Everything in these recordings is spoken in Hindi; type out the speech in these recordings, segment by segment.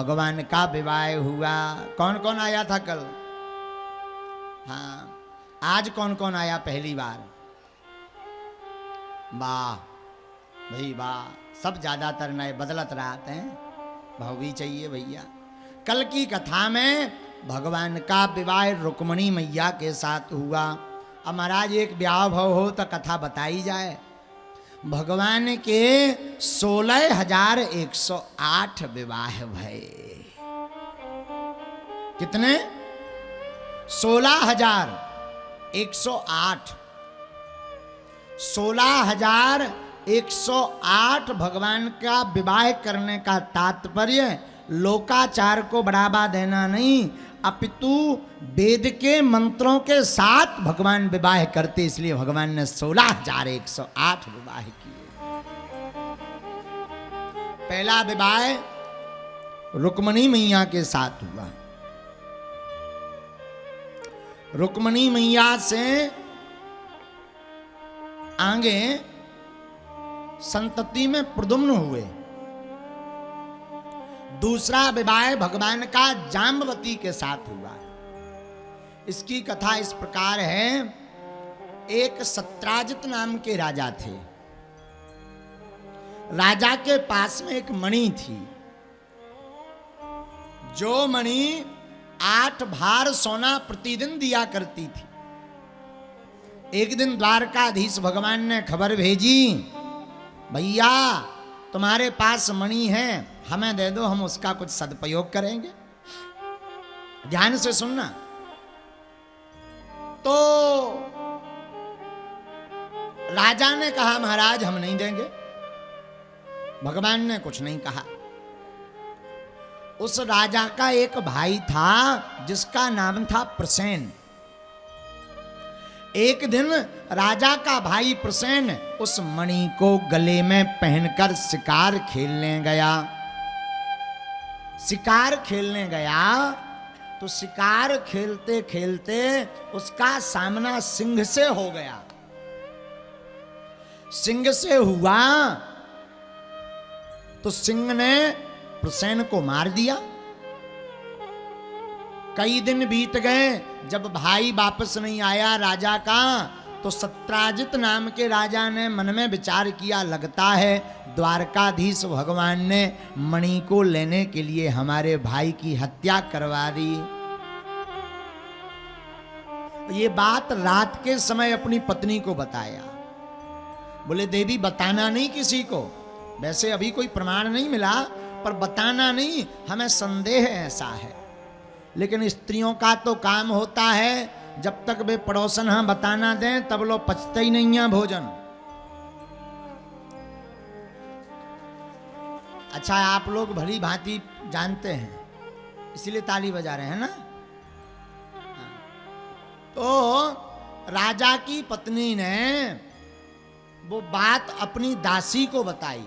भगवान का विवाह हुआ। कौन कौन आया था कल? हाँ, आज कौन कौन आया पहली बार? वाह भाई वाह, सब ज्यादातर नए बदलत रहते हैं, भाव भी चाहिए भैया। कल की कथा में भगवान का विवाह रुक्मणी मैया के साथ हुआ। अब महाराज एक ब्याह भाव हो तो कथा बताई जाए। भगवान के 16,108 विवाह भय। कितने? 16,108। 16,108 भगवान का विवाह करने का तात्पर्य लोकाचार को बढ़ावा देना नहीं, अपितु वेद के मंत्रों के साथ भगवान विवाह करते, इसलिए भगवान ने 16,108 विवाह किए। पहला विवाह रुक्मणी मैया के साथ हुआ। रुक्मणी मैया से आगे संतति में प्रद्युम्न हुए। दूसरा विवाह भगवान का जाम्बवती के साथ हुआ। इसकी कथा इस प्रकार है। एक सत्राजित नाम के राजा थे। राजा के पास में एक मणि थी, जो मणि 8 भार सोना प्रतिदिन दिया करती थी। एक दिन द्वारकाधीश भगवान ने खबर भेजी, भैया तुम्हारे पास मणि है, हमें दे दो, हम उसका कुछ सदुपयोग करेंगे। ध्यान से सुनना। तो राजा ने कहा, महाराज हम नहीं देंगे। भगवान ने कुछ नहीं कहा। उस राजा का एक भाई था जिसका नाम था प्रसेन। एक दिन राजा का भाई प्रसेन उस मणि को गले में पहनकर शिकार खेलने गया। शिकार खेलने गया तो शिकार खेलते खेलते उसका सामना सिंह से हो गया। सिंह से हुआ तो सिंह ने प्रसेन को मार दिया। कई दिन बीत गए। जब भाई वापस नहीं आया राजा का, तो सत्राजित नाम के राजा ने मन में विचार किया, लगता है द्वारकाधीश भगवान ने मणि को लेने के लिए हमारे भाई की हत्या करवा दी। ये बात रात के समय अपनी पत्नी को बताया। बोले देवी बताना नहीं किसी को, वैसे अभी कोई प्रमाण नहीं मिला, पर बताना नहीं, हमें संदेह ऐसा है। लेकिन स्त्रियों का तो काम होता है, जब तक वे पड़ोसन हाँ बताना दें तब लोग पचते ही नहीं है भोजन। अच्छा, आप लोग भली भांति जानते हैं, इसीलिए ताली बजा रहे हैं ना। तो राजा की पत्नी ने वो बात अपनी दासी को बताई।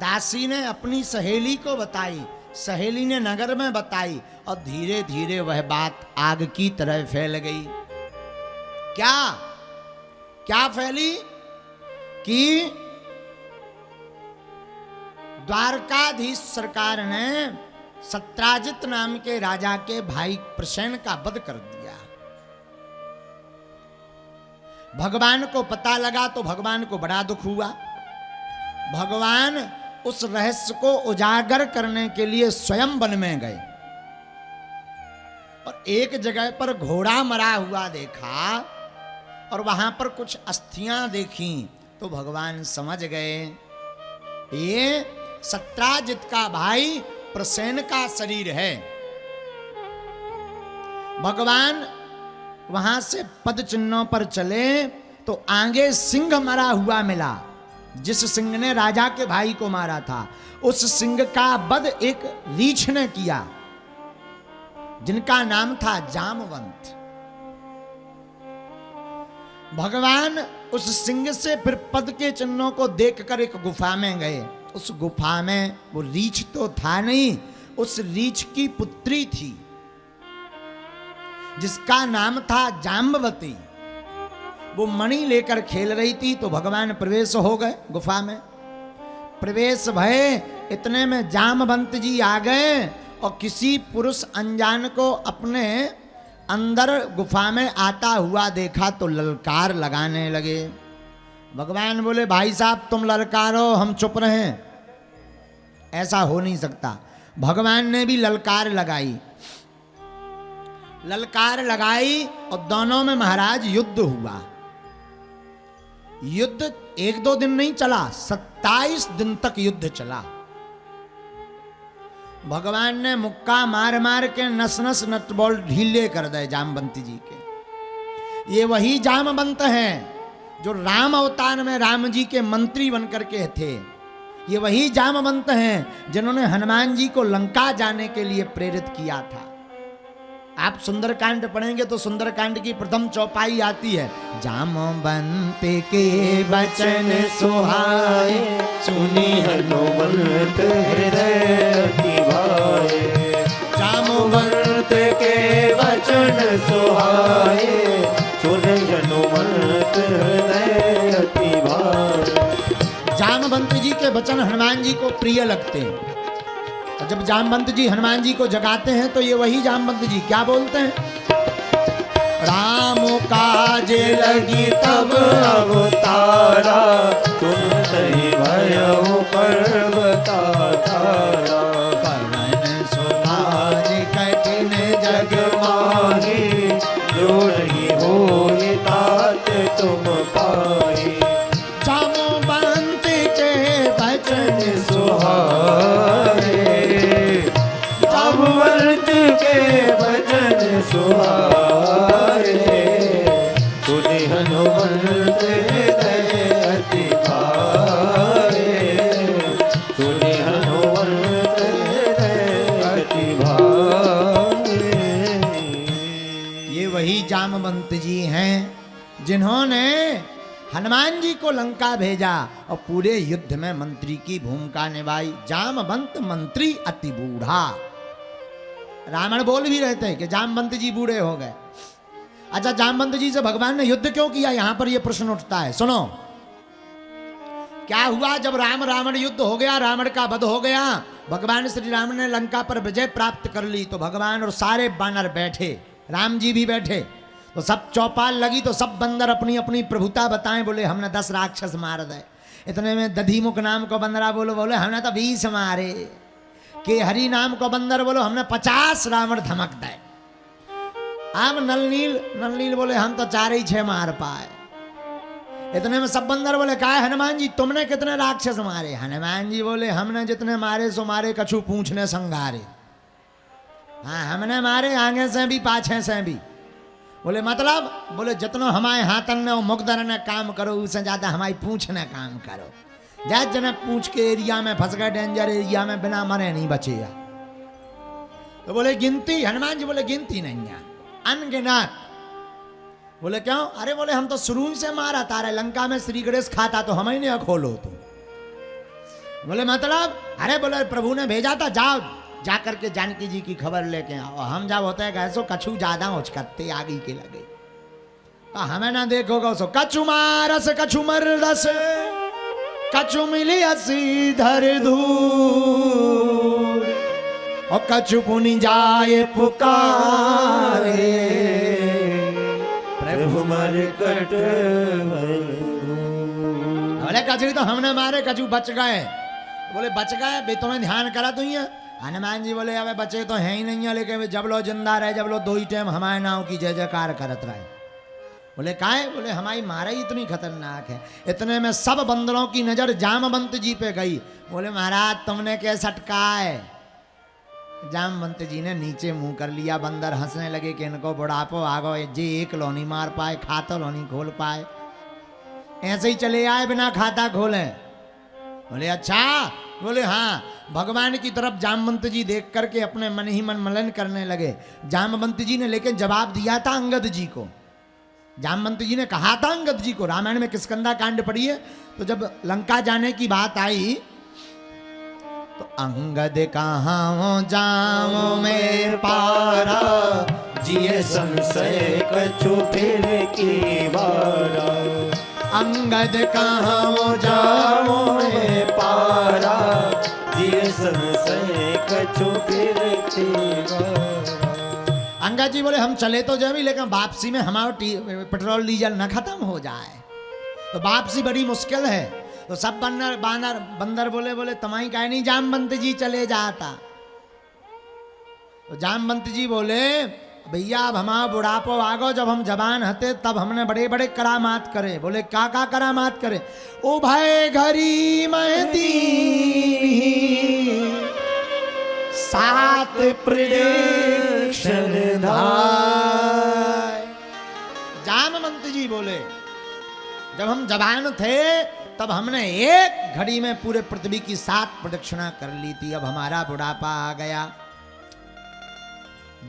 दासी ने अपनी सहेली को बताई। सहेली ने नगर में बताई और धीरे धीरे वह बात आग की तरह फैल गई। क्या क्या फैली कि द्वारकाधीश सरकार ने सत्राजित नाम के राजा के भाई प्रसेन का वध कर दिया। भगवान को पता लगा तो भगवान को बड़ा दुख हुआ। भगवान उस रहस्य को उजागर करने के लिए स्वयं वन में गए और एक जगह पर घोड़ा मरा हुआ देखा और वहां पर कुछ अस्थियां देखी। तो भगवान समझ गए ये सत्राजित का भाई प्रसेन का शरीर है। भगवान वहां से पद चिन्हों पर चले तो आगे सिंह मरा हुआ मिला। जिस सिंह ने राजा के भाई को मारा था, उस सिंह का वध एक रीछ ने किया, जिनका नाम था जामवंत। भगवान उस सिंह से फिर पद के चिन्हों को देखकर एक गुफा में गए। उस गुफा में वो रीछ तो था नहीं, उस रीछ की पुत्री थी जिसका नाम था जाम्बवती। वो मणि लेकर खेल रही थी। तो भगवान प्रवेश हो गए गुफा में। प्रवेश भय, इतने में जामवंत जी आ गए और किसी पुरुष अनजान को अपने अंदर गुफा में आता हुआ देखा तो ललकार लगाने लगे। भगवान बोले भाई साहब तुम ललकारो हम चुप रहें, ऐसा हो नहीं सकता। भगवान ने भी ललकार लगाई, ललकार लगाई और दोनों में महाराज युद्ध हुआ। युद्ध एक दो दिन नहीं चला, 27 दिन तक युद्ध चला। भगवान ने मुक्का मार मार के नस नस नटबॉल ढीले कर दे जामवंत जी के। ये वही जामवंत हैं जो राम अवतार में राम जी के मंत्री बनकर के थे। ये वही जामवंत हैं जिन्होंने हनुमान जी को लंका जाने के लिए प्रेरित किया था। आप सुंदरकांड पढ़ेंगे तो सुंदरकांड की प्रथम चौपाई आती है, जामवंत के वचन सुहाए सुनी हनुमंत हृदय अति भाए। जामवंत के वचन सुहाए सुनी हनुमंत हृदय अति भाए। जामवंत जी के वचन हनुमान जी को प्रिय लगते हैं। और जब जामवंत जी हनुमान जी को जगाते हैं तो ये वही जामवंत जी क्या बोलते हैं, राम काज लगी तब अवतारा सुनते ही भयउ पर्वता तारा। करण सुनाज कठिन जग माही जो नहीं होई तात तुम पाई। जामवंत के वचन सुहाए जामवंत के वचन सुहाए सुनि हनुमंत हृदय अति भाए। सुनि हनुमंत हृदय अति भाए। ये वही जामवंत जी हैं जिन्होंने हनुमान जी को लंका भेजा और पूरे युद्ध में मंत्री की भूमिका निभाई। जामवंत मंत्री अति बूढ़ा। रावण बोल भी रहते हैं कि जामवंत जी बूढ़े हो गए। अच्छा, जामवंत जी से भगवान ने युद्ध क्यों किया, यहां पर यह प्रश्न उठता है। सुनो क्या हुआ। जब रावण युद्ध हो गया, रावण का वध हो गया, भगवान श्री राम ने लंका पर विजय प्राप्त कर ली, तो भगवान और सारे बानर बैठे, राम जी भी बैठे, तो सब चौपाल लगी, तो सब बंदर अपनी अपनी प्रभुता बताएं। बोले हमने 10 राक्षस मार दे। इतने में दधिमुख नाम को बंदरा बोले हमने तो 20 मारे। के हरि नाम को बंदर बोलो हमने 50 रावण धमक दे। अब नलनील बोले हम तो 4 ही 6 मार पाए। इतने में सब बंदर बोले का हनुमान जी तुमने कितने राक्षस मारे। हनुमान जी बोले हमने जितने मारे सो मारे, कछु पूछने संगारे। हाँ हमने मारे आगे से भी पाछे से भी। बोले मतलब, बोले जितनो हमारे हाथन ने मुकदर ने काम करो उससे ज्यादा हमारी पूछ ने काम करो। जज जने पूछ के एरिया में फंस गए, डेंजर एरिया में, बिना मरे नहीं बचेगा। तो बोले गिनती, हनुमान जी बोले गिनती नहीं है, अनगिनत। बोले क्यों। अरे बोले हम तो शुरू से मारा तारे लंका में श्री गणेश खाता तो हम ही नहीं खोलो। तो बोले मतलब, अरे बोले प्रभु ने भेजा था जाओ जा करके जानकी जी की खबर लेके आओ। हम जब होते हैं कैसो कछु ज्यादा उचकते आगे के लगे, तो हमें ना देखोगे सो कछु मारस कछु मरदस कछु मिली असी धर दूर और कछु पुनि जाए पुकारे प्रभु मरकट। बोले कछु तो हमने मारे, कछु बच गए। बोले बच गए बे, तुम्हें ध्यान करा तो ही। हनुमान जी बोले अबे बचे तो हैं ही नहीं है, लेकिन जब लो जिंदा रहे, जब लो 2 ही टाइम हमारे नाव की जय जयकार करत रहे। बोले काहे। बोले हमारी मारा ही इतनी खतरनाक है। इतने में सब बंदरों की नजर जामवंत जी पे गई। बोले महाराज तुमने क्या सटकाए। जामवंत जी ने नीचे मुंह कर लिया। बंदर हंसने लगे कि इनको बुढ़ापो आ गए, जे एक लोनी मार पाए, खाता लोनी खोल पाए, ऐसे ही चले आए बिना खाता खोले। बोले अच्छा। बोले हाँ। भगवान की तरफ जामवंत जी देख करके अपने मन ही मन मलन करने लगे। जामवंत जी ने लेकिन जवाब दिया था अंगद जी को। जामवंत जी ने कहा था अंगद जी को, रामायण में किष्किंधा कांड पढ़िए, तो जब लंका जाने की बात आई तो अंगद कहाँ जाओ में पारा जिये संशय कछु फिर की बारा। अंगद कहाँ जाओ में पारा जिये संशय कछु फिर की बारा। अंगद जी बोले हम चले तो जाए लेकिन वापसी में हमारा पेट्रोल डीजल न खत्म हो जाए, तो वापसी बड़ी मुश्किल है। तो सब बंदर बोले तुम्हारी कहे नहीं जामवंत जी चले जाता। तो जामवंत जी बोले भैया अब हमारा बुढ़ापो आगो, जब हम जवान हते तब हमने बड़े बड़े करामात करे। बोले क्या करामात करे? ओ भाई घड़ी महती 7 प्रदक्षिण धाय। जामवंत जी बोले जब हम जवान थे तब हमने एक घड़ी में पूरे पृथ्वी की 7 प्रदक्षिणा कर ली थी, अब हमारा बुढ़ापा आ गया।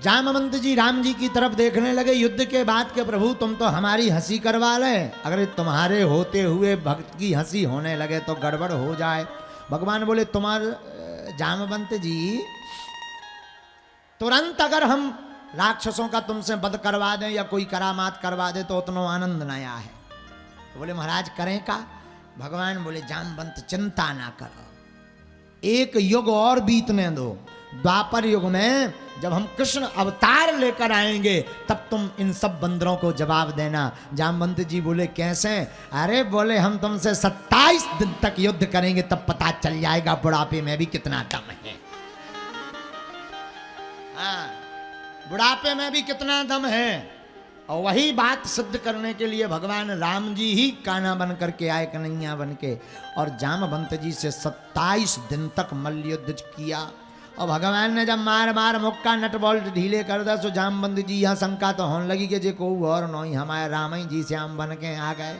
जामवंत जी राम जी की तरफ देखने लगे, युद्ध के बाद के प्रभु तुम तो हमारी हंसी करवा ले, अगर तुम्हारे होते हुए भक्त की हंसी होने लगे तो गड़बड़ हो जाए। भगवान बोले तुम्हारे जामवंत जी तुरंत अगर हम राक्षसों का तुमसे वध करवा दें या कोई करामात करवा दे तो उतना आनंद नया है। तो बोले महाराज करें का? भगवान बोले जामवंत चिंता ना करो, एक युग और बीतने दो, द्वापर युग में जब हम कृष्ण अवतार लेकर आएंगे तब तुम इन सब बंदरों को जवाब देना। जामवंत जी बोले कैसे? अरे बोले हम तुमसे 27 दिन तक युद्ध करेंगे तब पता चल जाएगा बुढ़ापे में भी कितना दम है। हाँ, बुढ़ापे में भी कितना दम है। और वही बात सिद्ध करने के लिए भगवान राम जी ही कान्हा बन करके आए, कन्हैया बन के, और जामवंत जी से 27 दिन तक मल्ल युद्ध किया। और भगवान ने जब मार मुक्का नट बोल्ट ढीले कर दिया तो जामवंत जी यहाँ शंका तो होने लगी कि जे को और नहीं हमारे राम जी श्याम बन के आ गए।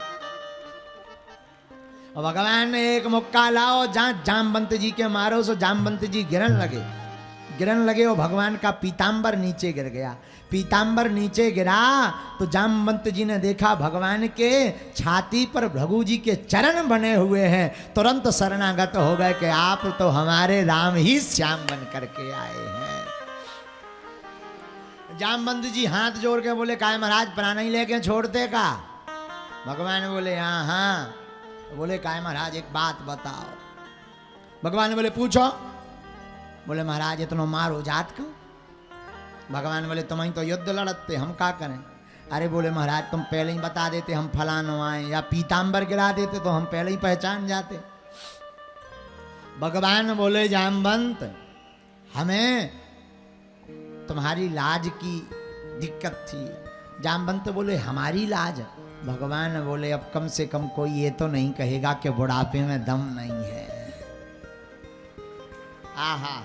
और भगवान ने एक मुक्का लाओ जहाँ जामवंत जी के मारो सो जामवंत जी गिरन लगे और भगवान का पीताम्बर नीचे गिर गया। पीताम्बर नीचे गिरा तो जामवंत जी ने देखा भगवान के छाती पर भृगु जी के चरण बने हुए हैं। तुरंत शरणागत हो गए कि आप तो हमारे राम ही श्याम बन करके आए हैं। जामवंत जी हाथ जोड़ के बोले काय महाराज प्राण ही लेके छोड़ते का? भगवान बोले हाँ। बोले काय महाराज एक बात बताओ। भगवान बोले पूछो। बोले महाराज इतना मारो जात क्यों? भगवान बोले तुम ही तो युद्ध लड़ते, हम क्या करें? अरे बोले महाराज तुम पहले ही बता देते हम फलानो आए, या पीताम्बर गिरा देते तो हम पहले ही पहचान जाते। भगवान बोले जामवंत हमें तुम्हारी लाज की दिक्कत थी। जामवंत बोले हमारी लाज? भगवान बोले अब कम से कम कोई ये तो नहीं कहेगा कि बुढ़ापे में दम नहीं है। आहा